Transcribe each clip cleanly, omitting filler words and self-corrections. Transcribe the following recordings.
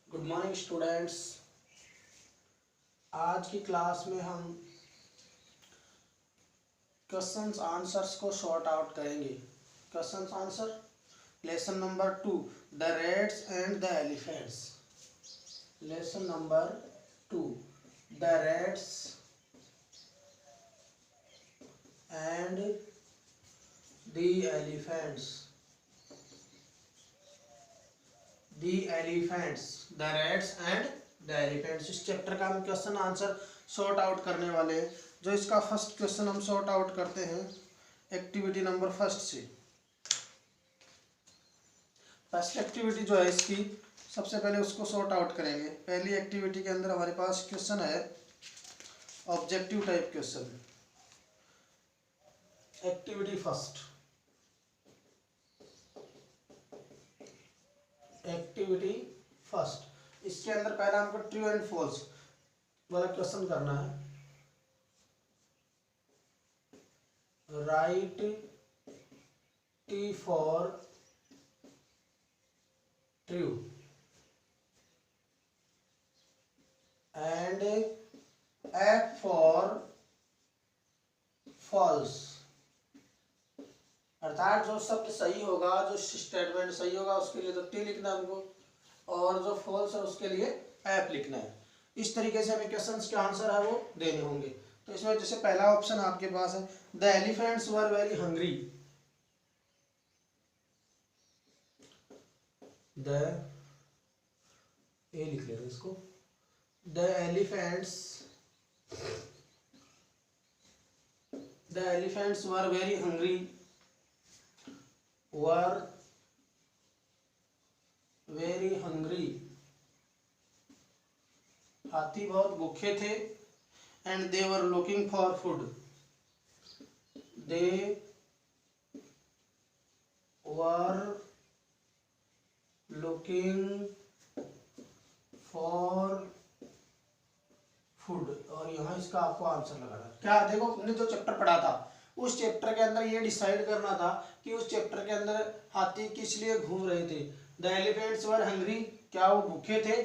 Good morning students. आज की class में हम क्वेश्चंस आंसर्स को सॉर्ट आउट करेंगे। Questions answer lesson number 2 the rats and the elephants. Lesson number 2 the rats and the elephants. The elephants, the rats and the elephants. इस chapter का हम question answer sort out करने वाले हैं। जो इसका फर्स्ट क्वेश्चन हम सॉर्ट आउट करते हैं एक्टिविटी नंबर फर्स्ट से। फर्स्ट एक्टिविटी जो है इसकी, सबसे पहले उसको सॉर्ट आउट करेंगे। पहली एक्टिविटी के अंदर हमारे पास क्वेश्चन है objective type question. Activity first, activity first. इसके अंदर पहला हमको ट्रू एंड फॉल्स वाला क्वेश्चन करना है। Write T for true and F for false. अर्थात जो शब्द सही होगा, जो स्टेटमेंट सही होगा उसके लिए तो टी लिखना है हमको, और जो फॉल्स है उसके लिए एफ लिखना है। इस तरीके से हमें क्वेश्चंस के आंसर है वो देने होंगे। तो इसमें जैसे पहला ऑप्शन आपके पास है the elephants were very hungry. The ए लिख लेते इसको। The elephants were very hungry, were very hungry. हाथी बहुत भूखे थे। And they were looking for food, they were looking for food. और यहाँ इसका आपको आंसर लगाना है। क्या देखो, हमने जो चैप्टर पढ़ा था उस चैप्टर के अंदर ये डिसाइड करना था कि उस चैप्टर के अंदर हाथी किस लिए घूम रहे थे। द एलिफेंट्स वर हंग्री, क्या वो भूखे थे।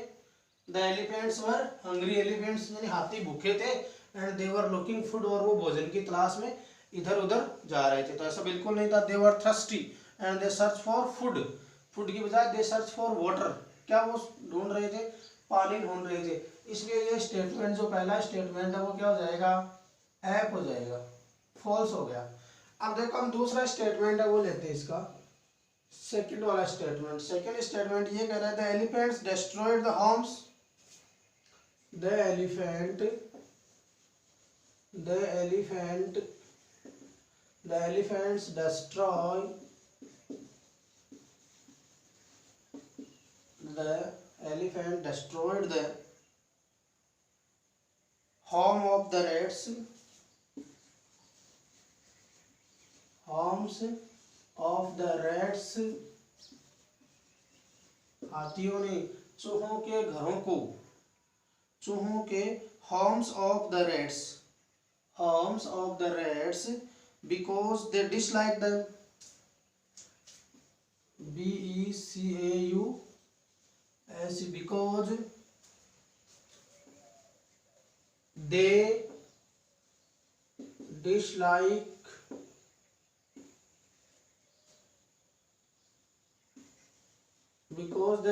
The elephants were hungry, elephants यानी हाथी भूखे थे। And they were looking food, और वो भोजन की तलाश में इधर उधर जा रहे थे। तो ऐसा बिल्कुल नहीं था। They were thirsty and they search for food, food की बजाय दे सर्च फॉर वाटर, क्या वो ढूंढ रहे थे, पानी ढूंढ रहे थे। इसलिए ये स्टेटमेंट जो पहला स्टेटमेंट है वो क्या हो जाएगा, एप हो जाएगा, फॉल्स हो गया। अब देखो हम दूसरा स्टेटमेंट है वो लेते हैं इसका, सेकंड वाला स्टेटमेंट। सेकंड स्टेटमेंट ये कह रहा है the elephants destroyed the homes. The elephants destroy the elephant destroyed the home of the rats, homes of the rats। हाथियों ने चूहों के घरों को, चूहों के homes of the rats, homes of the rats because they dislike them, BECAUS, because they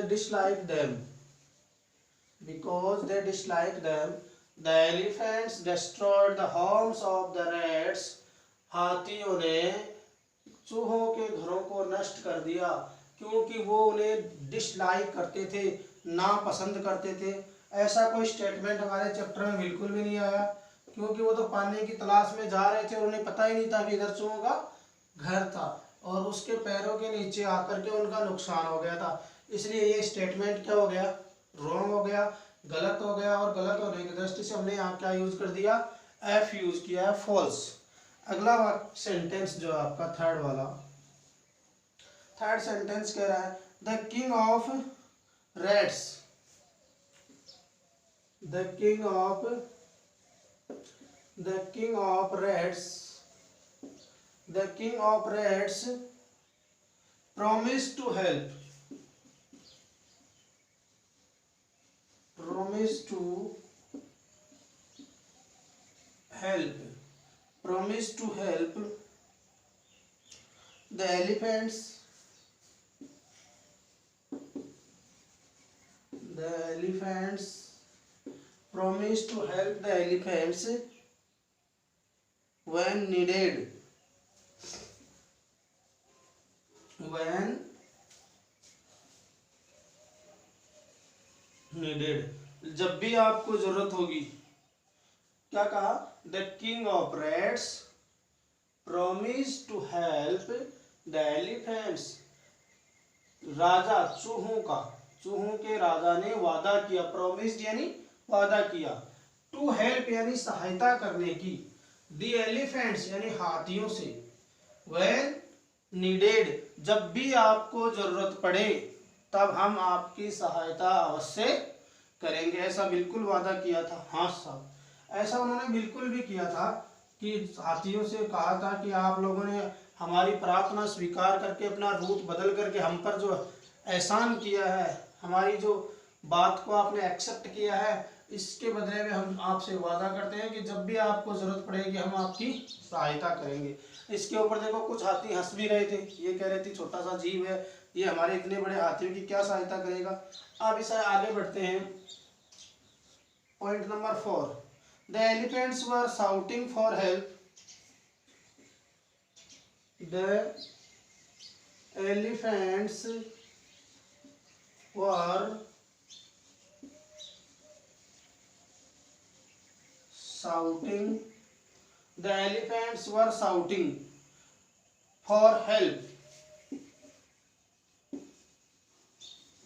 dislike them, the elephants destroyed the homes of the rats। हाथियों ने चूहों के घरों को नष्ट कर दिया क्योंकि वो उन्हें डिसलाइक करते थे, नापसंद करते थे। ऐसा कोई स्टेटमेंट हमारे चैप्टर में बिल्कुल भी नहीं आया, क्योंकि वो तो पानी की तलाश में जा रहे थे और उन्हें पता ही नहीं था कि इधर चूहों का घर था, और उसके पैरों के नीचे आकर के उनका नुकसान हो गया था। इसलिए ये स्टेटमेंट क्या हो गया, रॉन्ग हो गया, गलत हो गया। और गलत होने की दृष्टि से हमने यहाँ क्या यूज कर दिया, एफ यूज किया है, फॉल्स। अगला सेंटेंस जो है आपका थर्ड वाला, थर्ड सेंटेंस कह रहा है the king of rats, the king of rats promised to help, promise to help the elephants promise to help the elephants when needed जब भी आपको जरूरत होगी। क्या कहा? The king of rats promise to help the elephants. राजा चूहों के राजा ने वादा किया, प्रॉमिस यानी वादा किया, टू हेल्प यानी सहायता करने की, द एलिफेंट्स यानी हाथियों से, व्हेन नीडेड जब भी आपको जरूरत पड़े तब हम आपकी सहायता अवश्य करेंगे। ऐसा बिल्कुल वादा किया था। हाँ साहब, ऐसा उन्होंने बिल्कुल भी किया था कि हाथियों से कहा था कि आप लोगों ने हमारी प्रार्थना स्वीकार करके अपना रूट बदल करके हम पर जो एहसान किया है, हमारी जो बात को आपने एक्सेप्ट किया है, इसके बदले में हम आपसे वादा करते हैं कि जब भी आपको जरूरत पड़ेगी हम आपकी सहायता करेंगे। इसके ऊपर देखो कुछ हाथी हंस भी रहे थे, ये कह रहे थे छोटा सा जीव है, ये हमारे इतने बड़े हाथियों की क्या सहायता करेगा। अब इसे आगे बढ़ते हैं। Point number 4, the elephants were shouting for help. The elephants were shouting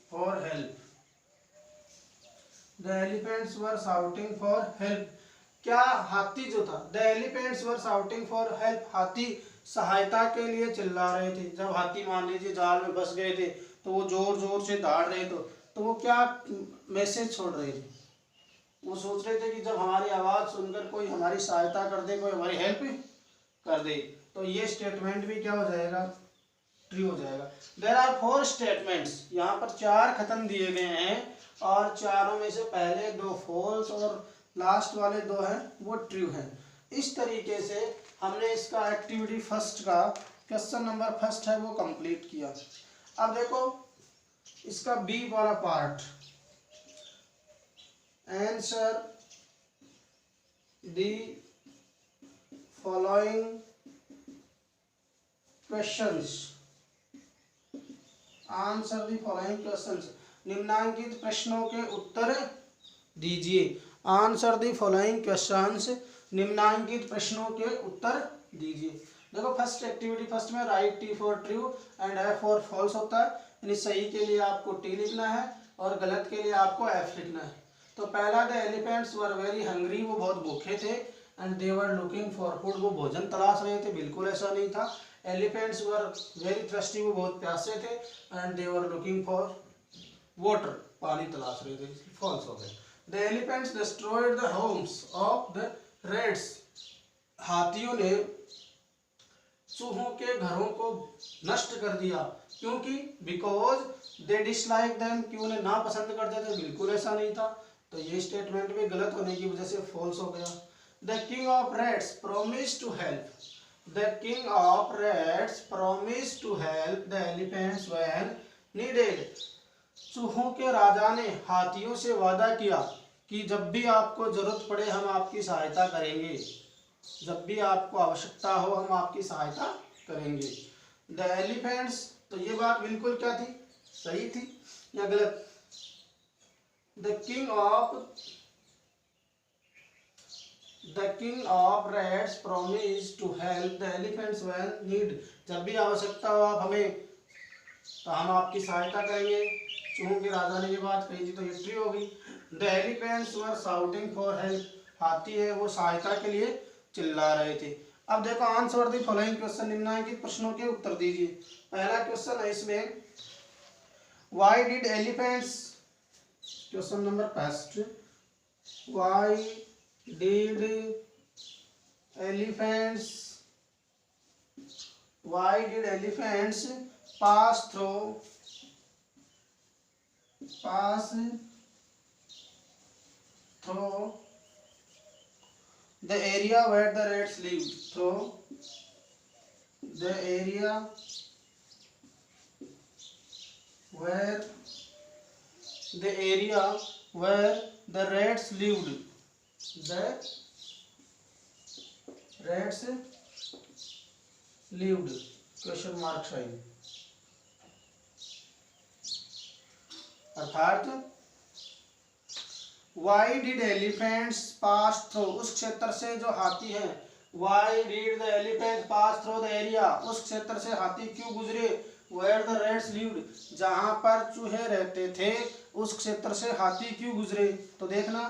for help the elephants were shouting for help। क्या हाथी जो था, the elephants were shouting for help, हाथी सहायता के लिए चिल्ला रहे थे। जब हाथी मान लीजिए जाल में फंस गए थे तो वो जोर जोर से दौड़ रहे थे, तो वो क्या मैसेज छोड़ रहे थे? वो सोच रहे थे कि जब हमारी आवाज़ सुनकर कोई हमारी सहायता कर दे, कोई हमारी हेल्प कर दे, तो ये स्टेटमेंट भी क्या हो जाएगा? ट्रू हो जाएगा। देयर आर 4 स्टेटमेंट्स, यहाँ पर 4 कथन दिए गए हैं और चारों में से पहले 2 फॉल्स और लास्ट वाले 2 हैं वो ट्रू हैं। इस तरीके से हमने इसका एक्टिविटी फर्स्ट का क्वेश्चन नंबर फर्स्ट है वो कंप्लीट किया। अब देखो इसका बी वाला part, answer the following questions। Answer the following questions, निम्नांकित प्रश्नों के उत्तर दीजिए। आंसर दी फॉलोइंग क्वेश्चंस, निम्नांकित प्रश्नों के उत्तर दीजिए। देखो फर्स्ट एक्टिविटी फर्स्ट में write T for true and F for false होता है, यानी सही के लिए आपको टी लिखना है और गलत के लिए आपको एफ लिखना है। तो पहला, the elephants were very hungry, वो बहुत भूखे थे, and they were looking for food, वो भोजन तलाश रहे थे। बिल्कुल ऐसा नहीं था। एलिफेंट्स वर वेरी थर्स्टी, वो बहुत प्यासे थे, and they were looking for water, पानी तलाश रहे थे। फॉल्स हो गए। The elephants destroyed the homes of the rats, हाथियों ने चूहों के घरों को नष्ट कर दिया, क्योंकि बिकॉज दे डिसलाइक देम, कि उन्हें ना पसंद करते थे। बिल्कुल ऐसा नहीं था। तो ये स्टेटमेंट भी गलत होने की वजह से फॉल्स हो गया। The king of rats promise to help, the king of rats promise to help the elephants when needed, चूहों के राजा ने हाथियों से वादा किया कि जब भी आपको जरूरत पड़े हम आपकी सहायता करेंगे, जब भी आपको आवश्यकता हो हम आपकी सहायता करेंगे। द एलिफेंट्स, तो ये बात बिल्कुल क्या थी? सही थी या गलत? The king of rats promise to help the elephants when need, जब भी आवश्यकता हो आप हमें, तो हम आपकी सहायता करेंगे। चूहों के राजा ने ये बात कही थी, तो ये ट्रू होगी। The elephants were shouting for help, हाथी है वो सहायता के लिए चिल्ला रहे थे। अब देखो आंसर द फॉलोइंग क्वेश्चन, निम्नलिखित प्रश्नों के उत्तर दीजिए। पहला क्वेश्चन है इसमें, why did elephants, question number first, why did elephants pass through the area where the rats live, through the area where the rats lived, the rats lived, question mark sign. अर्थात why did elephants pass through, उस क्षेत्र से जो हाथी है, why did the elephant pass through the area, उस क्षेत्र से हाथी क्यों गुजरे, वेयर द रैट्स लिव्ड, जहां पर चूहे रहते थे उस क्षेत्र से हाथी क्यों गुजरे। तो देखना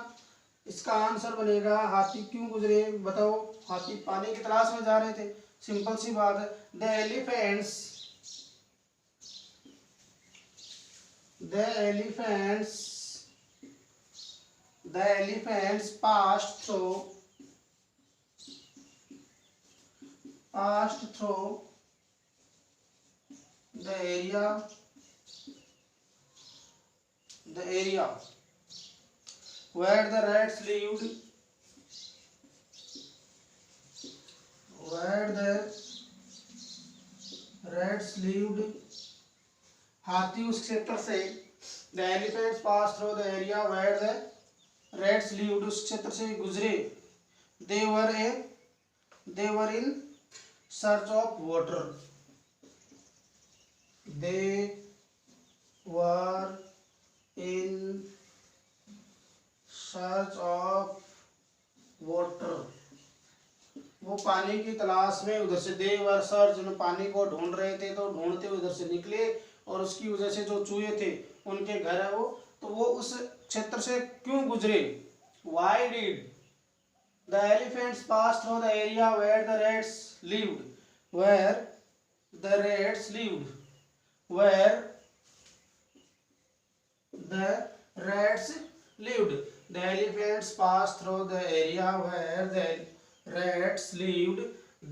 इसका आंसर बनेगा हाथी क्यों गुजरे, बताओ। हाथी पानी की तलाश में जा रहे थे, सिंपल सी बात है। The elephants passed through the area where the rats lived, हाथी उस क्षेत्र से, the elephants pass through the area where the rats lived, उस क्षेत्र से गुजरे। They were in search of water, they were in search of water, वो पानी की तलाश में उधर से, दे वर सर्च, पानी को ढूंढ रहे थे, तो ढूंढते उधर से निकले और उसकी वजह से जो चूहे थे उनके घर है वो, तो वो उस क्षेत्र से क्यों गुजरे। Why did the elephants pass through the area where the rats lived, the elephants passed through the area where the rats lived,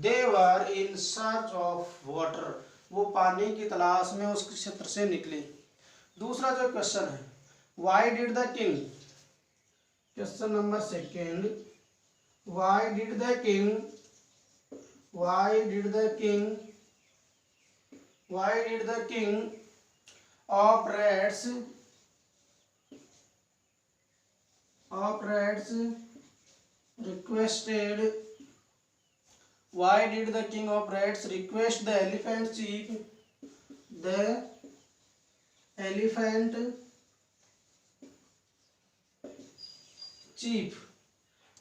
they were in search of water, वो पानी की तलाश में उस क्षेत्र से निकले। दूसरा जो क्वेश्चन है, why did the king, question number second, Y did the king of rats requested, why did the king of rats request the elephant chief,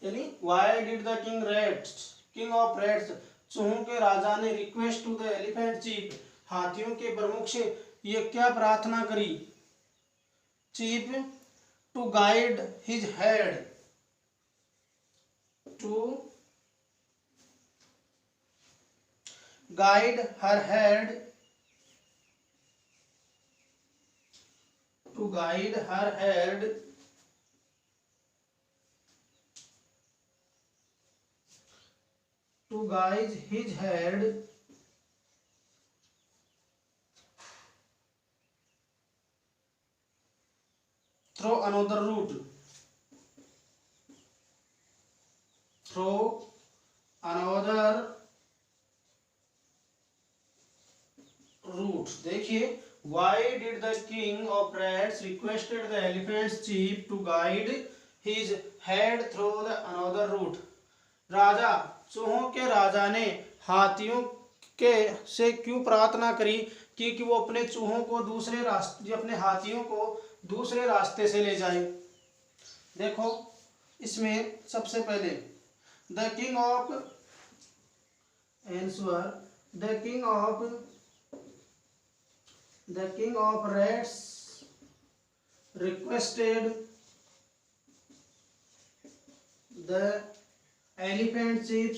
यानी why did the king of rats, चूहों के राजा ने request to the elephant chief, हाथियों के प्रमुख से ये क्या प्रार्थना करी, chief to guide his head, to guide her head, to guide his head through another route, देखिए, why did the king of rats requested the elephant's chief to guide his head through the another route, राजा, चूहों के राजा ने हाथियों के से क्यों प्रार्थना करी कि वो अपने चूहों को दूसरे रास्ते, अपने हाथियों को दूसरे रास्ते से ले जाए। देखो इसमें सबसे पहले the king of rats requested the elephant chief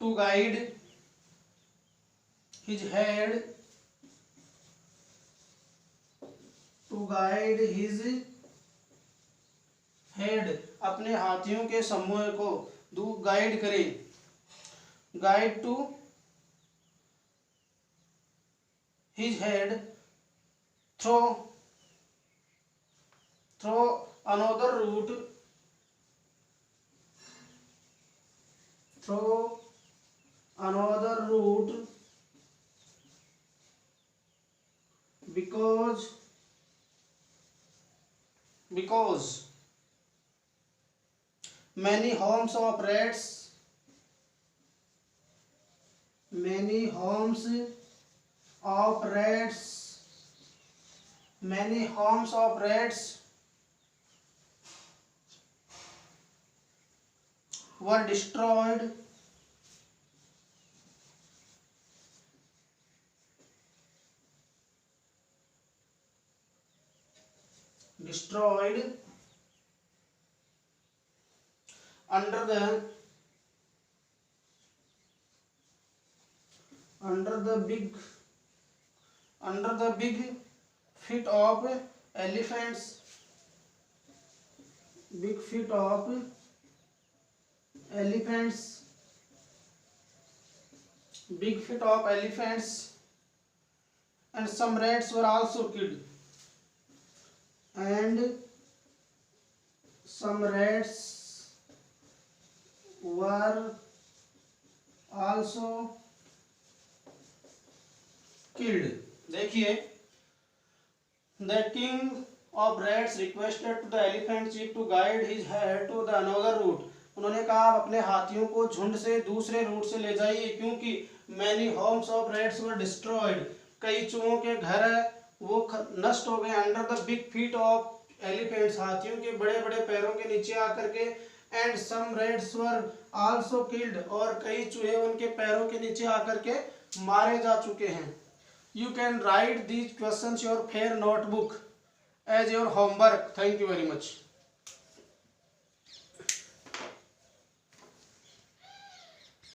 to guide his head अपने हाथियों के समूह को गाइड करे, guide to his head through another route because many homes of rats were destroyed under the big feet of elephants. And some rats were also killed. देखिए, the king of rats requested to the elephant chief to guide his herd to the another route. उन्होंने कहा आप अपने हाथियों को झुंड से दूसरे रूट से ले जाइए क्योंकि many homes of rats were destroyed. कई चूहों के घर है वो नष्ट हो गए under the big feet of elephants, हाथियों के बड़े बड़े पैरों के नीचे आकर के. And some rats were also killed, और कई चूहे उनके पैरों के नीचे आकर के मारे जा चुके हैं. You can write these questions in your fair notebook as your homework. Thank you very much.